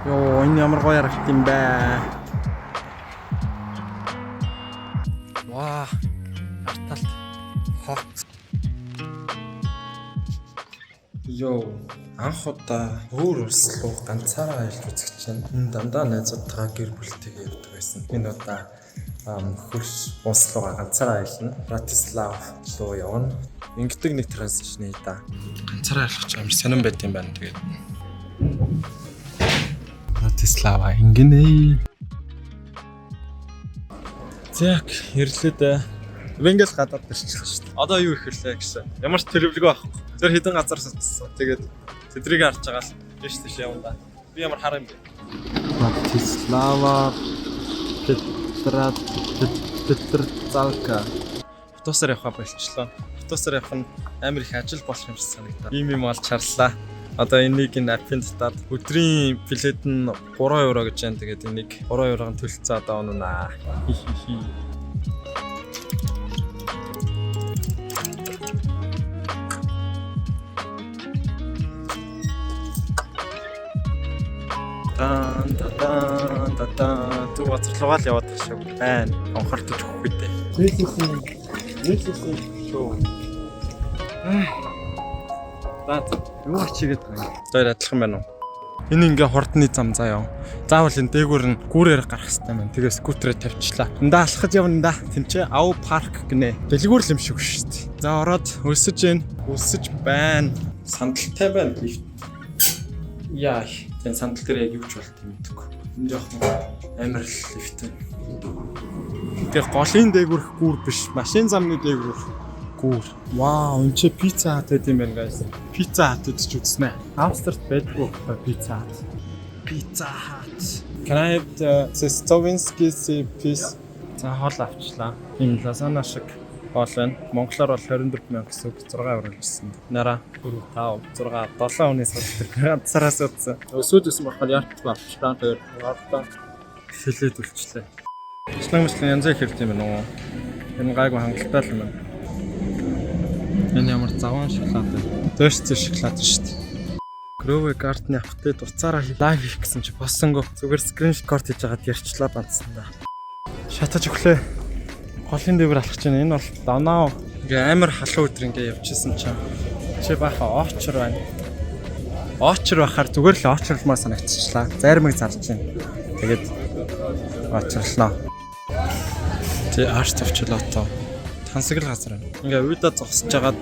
Йоо, энэ ямар гоё харагд юм бэ? Ваа. Арталт. Хот. Йоо, анх удаа өөр улс руу ганцаараа аялж үзэж чинь энэ дандаа найзуудтайгаа гэр бүлтэйгээ явдаг байсан. Энэ удаа хөрш улс руу ганцаараа аялна. Братислав руу явна. Ингэдэг нэг транзишн да. Ганцаараа аялах юм сонирн байт юм байна тэгээд. Братислава ингэнэ. Зяк ирлээд Венгел гадаад ирчихсэн шүү дээ. Одоо юу ихэрлээ гэсэн. Ямар ч төлөвлөгөө авахгүй. Тэр хэдэн газар судалсан. Тэгээд тэдрийг харж байгаа л биш тийш явна да. Би ямар хар юм бэ? Братислава Петрзалка. Автобусаар явах болчихлоо. Автобусаар явах нь амар их ажил болох юм шиг санагдав. Ийм олж харлаа. Одоо энийг энэ аппын дотор өдрийн билет нь 3 евро гэж байна. Тэгээд энийг 3 еврогийн төлөлцөө одоо унана. Түг бацралгаа л яваад тах шиг байна. Онхортож өгөх үедээ. Шоо. Юу ачигээд байна. Тэр адилхан байна уу? Энэ ингээ хурдны зам заяа. Заавал энэ дээгүүр нь гүүрээр гарах хэрэгтэй байна. Тэгээ скутерээ тавьчлаа. Эндээ алхаж явна да. Тэнцээ ав парк гинэ. Дэлгүүр л юм шиг шүү дээ. За ороод өсөж гин. Өсөж байна. Сандалтай байна. Яа. Тэн сандал дээр яг юу ч болт юм гэдэггүй. Энэ жоохон амар лифт байна. Тэгээ голын дээгүүрх гүүр биш. Машин замны дээгүүрх гүүр. Вау, энэ чи пицца хат гэдэг юм байна guys. Пицца хат гэж үзнэ. Австралид байдгүй пицца хат. Pizza Hut. Can I have the Stovinsky piece? За хоол авчлаа. Ийм лазана шиг хоол байна. Монголоор бол 24,000 гэсэн үг 6 евро гэсэн. Нара 4 5 6 7 хүнээс судалдаг. Ганцаараас удсан. Өсөөдөөс махад яартгүй авчлаа. Тэр гартаа шилээд үлчлээ. Ислам янзаа хэлт юм байна уу? Энэ гайгүй хангалттай л юм байна. Энэ ямар заван шоколад вэ? Дөшцөө шоколад шүү дээ. Грове гартны авахтай дуцаараа лайв хийх гэсэн чи боссонго зүгээр скриншот хийж хагаад ярьчлаа бандсан да. Шатаж өглөө. Голын дэвэр алхаж байна. Энэ бол доноо. Ингээ амар халуун өдөр ингээ явчихсан чинь чи баха очор байна. Очор бахаар зүгээр л очрлмаар санагдчихлаа. Заримыг зарж байна. Тэгээд очрлоо. Тэ арт авчлаа тоо. Тансаг л газар байна. Ингээ уйда зогсож хагаад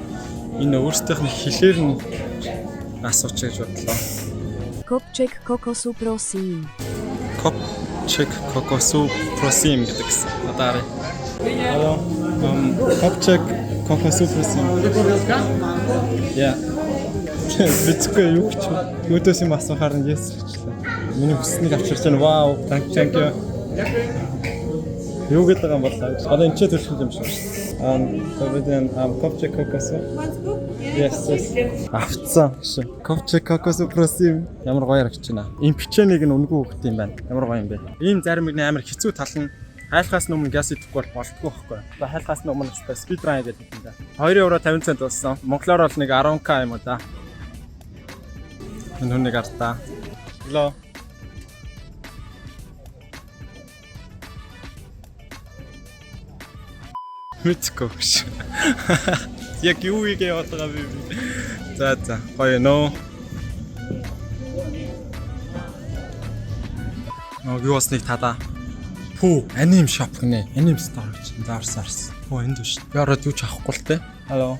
энэ өөрсдийнх нь хилээр нь асууч гэж бодлоо. Kopček kokosu prosím. Kopček kokosu prosím гэдэгсэн. Одоо арай. Алло. Kopček kokosu prosím. Яа. Бичгүй юу ч. Өөдөөс юм асуухаар нь yes гэчлээ. Миний хүснэг авчирч байна. Вау. Thank you. Юу гэдэг юм бол одоо энэ ч төлөх юм шиг. Төвдөн Kopček kokosu. Yes. Авцсан шээ. Kopček kokosu prosím. Ямар гоё харагч байна. Энэ бичээнийг нь үнгүй хөхт юм байна. Ямар гоё юм бэ? Ийм заримыг амар хэцүү тал нь хайлхаас өмнө газ идэхгүй болтгүй байхгүй. Одоо хайлхаас өмнө speed run гэдэг юм да. 2 евро 50 цент болсон. Монголоор бол нэг 10k юм уу да. Энэ хүнийг артаа. Hello. Мэдгүй биш. Яг юу игээ яваад байгаа би. За гоё нөө. Юу басныг тадаа. Пүү, аним шоп гинэ. Аним стор гэж заарсаарс. Пүү энд биш. Би ороод юу ч авахгүй л те. Алло.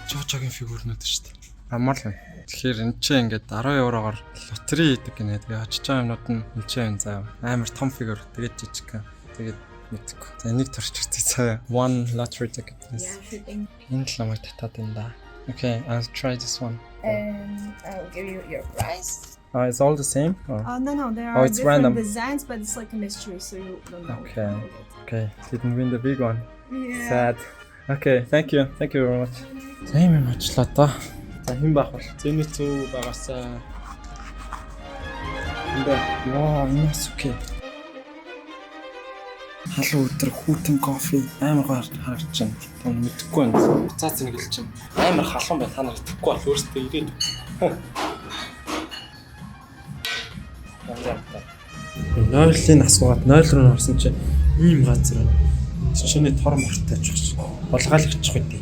Жожогийн фигурнууд шүү дээ. Амар л. Тэгэхээр энэ ч ингээд 10 евроор лотери хийдэг гинэ. Тэгээ очиж байгаа юмнууд нь энэ ч юм заа. Амар том фигур. Тэгээд жижиг. Тэгээд мэдгүй. За энийг туршчихсан цаа. One lottery ticket. Энэ л намайг татаад байна да. Okay, I'll try this one. I'll give you your prize. It's all the same? No, there are it's different random. designs, but it's like a mystery, so you don't know. Okay, didn't win the big one. Yeah. Sad. Okay, thank you very much. За юм очлоо доо. За хэн баах вэ? Зэний зүг байгаасаа. Вау, nice okay. Халуун өдөр хүүтэн кофе амар гоё харагдаж байна. Тоо мэдхгүй байна. Буцаад зингэлж чинь. Амар халуун байна. Та нар итгэхгүй бол өөрсдөө ирээд. Нойлын асуугаад нойл руу орсон чинь ийм газар чиний тор мортой ч багш. Булгаалгачих үгүй.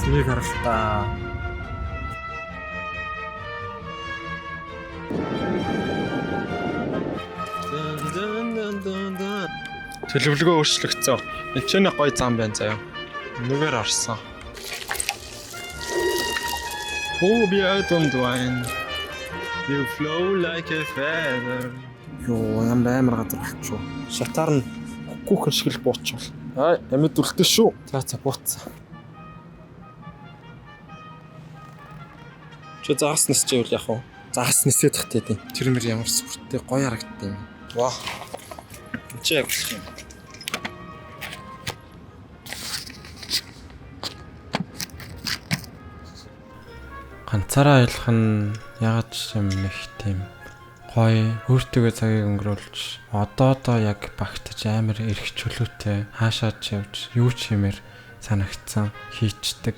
Зэвийг харах та. Төлөвлөгөө өөрчлөгдсөн. Эцэний гоё зам байна заяа. Нүгээр орсон. Oh, be out on the wine. You flow like a feather. Йоо, амар газар болчихоо. Шатаар нь күүхэн шиг л буучвал. Аа, амьд үлдэн шүү. За бууцсан. Чи заагс нисч ивэл яах вэ? Заагс нисээд тахтай тийм. Тэр мөр ямар сүртэй гоё харагддаг юм. Ваа. Чи яг болох юм. Ганцаараа аялах нь ягаад юм нэг тийм гоё өөртөө цагийг өнгөрүүлж одоо яг багтаж амар эрх чөлөөтэй хаашаа ч явж юу ч хэмээр санагдсан хийчдэг.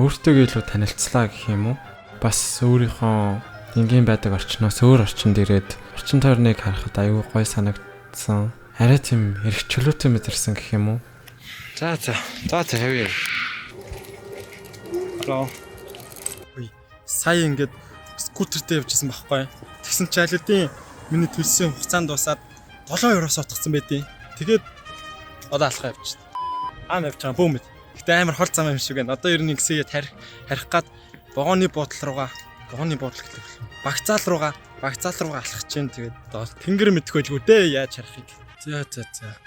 Өөртөө илүү танилцлаа гэх юм уу? Бас өөрийнхөө энгийн байдаг орчноос өөр орчинд ирээд орчин тойрныг харахад аюу гоё санагдсан. Арай тийм эрх чөлөөтэй мэдэрсэн гэх юм уу? За явъя. Hello. Сая ингээд скутертэй явжсэн байхгүй. Тэгсэн чи алидын миний төлсөн хугацаанд дуусаад 7 евроос утгсан байдیں۔ Тэгээд одоо алхаа явчихсан. Явж байгаа бөөмэд. Гэтэ амар хол зам юм шиг байна. Одоо ер нь гисээ харих гад вагоны буудлын руугаа багцаал руугаа алхах чинь тэгээд тэнгэр мэдхөөлгүй дээ яаж харахыг. За.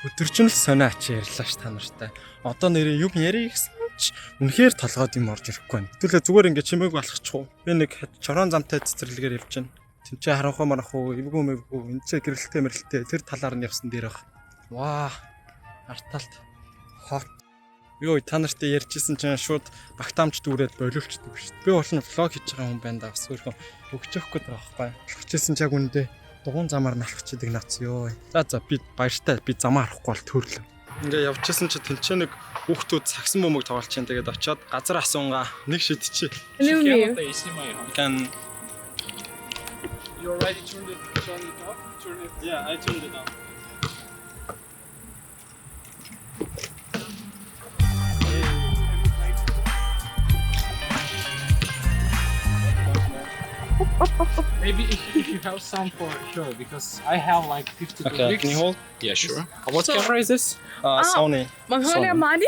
Өдөржин л сониач ярьлаа ш та нартай. Одоо нэрээ юу ярих гэсэн ч үнэхээр толгойд юм орж ирэхгүй байна. Тэгвэл зүгээр ингээд чимээг алхачих уу. Би нэг чорон замтай цэцэрлэгээр явж байна. Тинчээ харанхуу марахуу, эвгүй энэ ч гэрэлтэй тэр талаар нь явсан дээр баг. Ваа. Арталт. Хот. Йоо та нартай ярьжсэн чинь шууд багтаамж дүүрээд боловчдөг шүү дээ. Би бол нь влог хийж байгаа хүн байна да. Бас өөрхөн өгчөхгүй байгаа байхгүй. Алхажсэн ч яг үндэ дугуун замаар нь алхчихдаг нац ёо. За би баяртай би замаа харахгүй бол төрлөө. Ингээ явчихсан чи тэнцээ нэг хүүхдүүд сагсан бөмбөг тоглож чинь тэгээд очиод газар асуунгаа нэг шидчихээ. Can you already turned it off? Yeah, I turned it off. Maybe if you have some for sure, because I have like 52 Okay, can you hold? Yeah, sure. What camera is this? Sony. Mongolian money?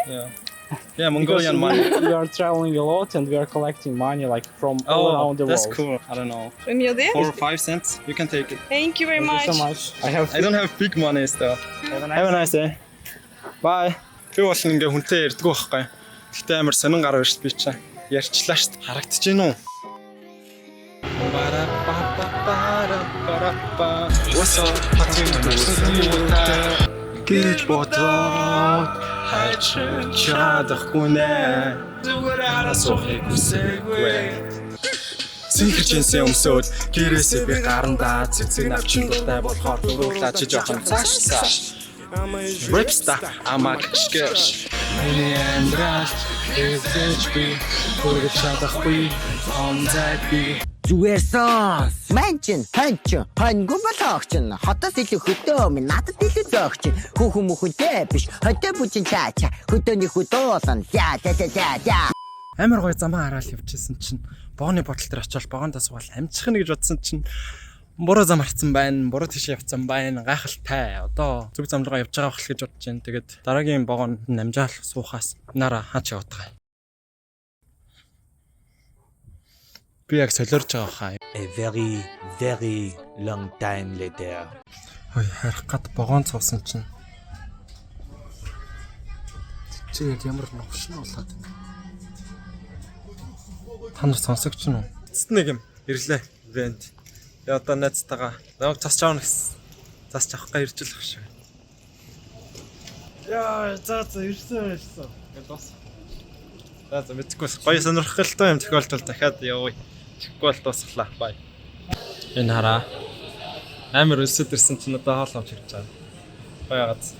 Yeah, Mongolian money. We are traveling a lot and we are collecting money like from all around the world. That's cool. I don't know. 4 or 5 cents. You can take it. Thank you very Thank much. you so much. I don't have big money still. Have a nice day. Bye. Би бол ингээ хүнтэй ярьдгүй байхгүй. Гэтэ амар сонин гар байна шүү би чинь. Ярьчлаа шүү. Харагдаж гин үү? Гэж бодоод хайч чадахгүй нэ. Асуухыг хүсэхгүй. Синхэрчэнсэн өмсөд гэрээсээ би гарандаа цэцэг навчин дуртай болохоор дөрөвлаач жоохон цааш. Ripsta амагчгэж миний амьдрал хэзээ ч би хүрэх чадахгүй онцгой би зүгээр сонс манчин хоньгоо болохч н хотоос илүү хөдөө минь надад илүү зөөгч хүүхэн мөхөнтэй биш хөдөө бүчин чаача хөдөөний хөдөөсөн за амар гоё замаа хараад явчихсан чинь бооны бодол дээр очиод богондоо суугаад амжих нь гэж бодсон чинь буруу зам харцсан байна, буруу тийш явцсан байна, гайхалтай. Одоо зүг зам руу явж байгаа болох гэж бодож байна. Тэгээд дараагийн богонд намжаал суухаас нараа хаач явуудгаа. Би яг солиорж байгаа хаа. A very long time later. Ой, харах гад богонд суусан чинь. Чи яг ямар новшин болоод. Та нар сонсогч нь уу? Эцэст нэг юм ирлээ. Ивент. Я одоо найзтайгаа намайг засч аавна гэсэн. Засч авахгүй ирж л багш. Яа, за ирсэн. Гэл бас. За мэдгүй гоё сонирхолтой юм тохиолдол дахиад явъя. Тэгэхгүй бол дуусглаа. Бай. Энэ хараа. Амар өсөд ирсэн чинь одоо хоол авч ирж байгаа. Баягац.